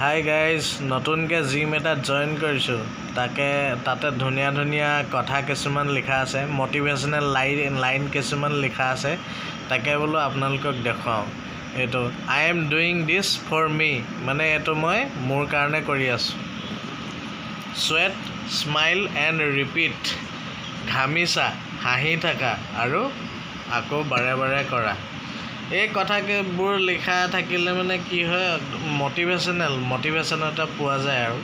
Hi guys, নতুনকৈ gym এটাত join কৰিছোঁ। তাতে ধুনীয়া ধুনীয়া কথা কিছুমান লিখা আছে, মটিভেশ্যনেল লাইন কিছুমান লিখা আছে। তাকে বোলো আপোনালোকক দেখুৱাওঁ। এইটো I am doing this for me, মানে এইটো মই মোৰ কাৰণে কৰি আছোঁ। ছুৱেট, স্মাইল এণ্ড ৰিপিট, ঘামিছা, হাঁহি থাকা আৰু আকৌ বাৰে বাৰে কৰা। এই কথাবোৰ লিখা থাকিলে মানে কি হয়, মটিভেশ্যন এটা পোৱা যায় আৰু।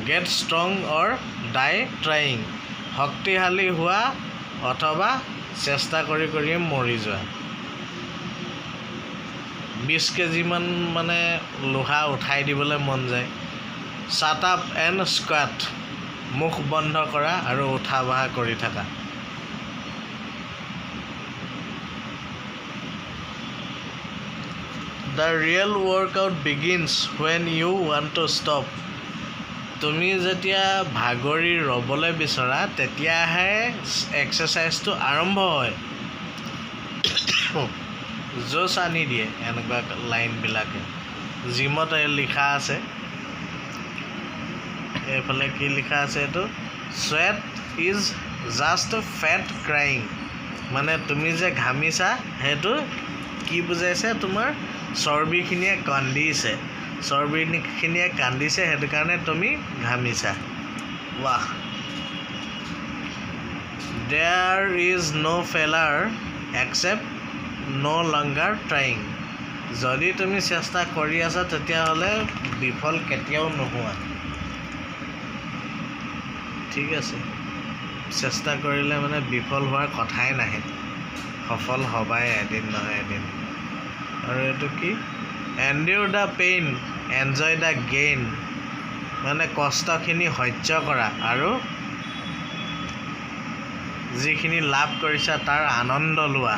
Get strong or die trying, শক্তিশালী হোৱা অথবা চেষ্টা কৰি কৰিয়ে মৰি যোৱা। 20 কেজিমান মানে লোহা উঠাই দিবলৈ মন যায়। শ্বাট আপ এণ্ড স্কোৱাট, মুখ বন্ধ কৰা আৰু উঠা বহা কৰি থাকা। The real workout begins when you want to stop. তুমি যেতিয়া ভাগৰি ৰ'বলৈ বিচৰা তেতিয়াহে এক্সাৰচাইজটো আৰম্ভ হয়। জোচ আনি দিয়ে এনেকুৱা লাইনবিলাকে। জিমত লিখা আছে, এইফালে কি লিখা আছে, এইটো sweat is just fat crying, মানে তুমি যে ঘামিছা সেইটো কি বুজাইছে, তোমাৰ চৰ্বিখিনিয়ে কান্দিছে, সেইটো কাৰণে তুমি ঘামিছা। Wow. There is no' failure except no' longer trying, যদি তুমি চেষ্টা কৰি আছা তেতিয়াহ'লে বিফল কেতিয়াও নোহোৱা। ঠিক আছে, চেষ্টা কৰিলে মানে বিফল হোৱাৰ কথাই নাহে, সফল হবাই এদিন নহয় এদিন। আৰু এইটো কি, endure the pain enjoy the gain, মানে কষ্টখিনি সহ্য কৰা আৰু যিখিনি লাভ কৰিছা তাৰ আনন্দ লোৱা।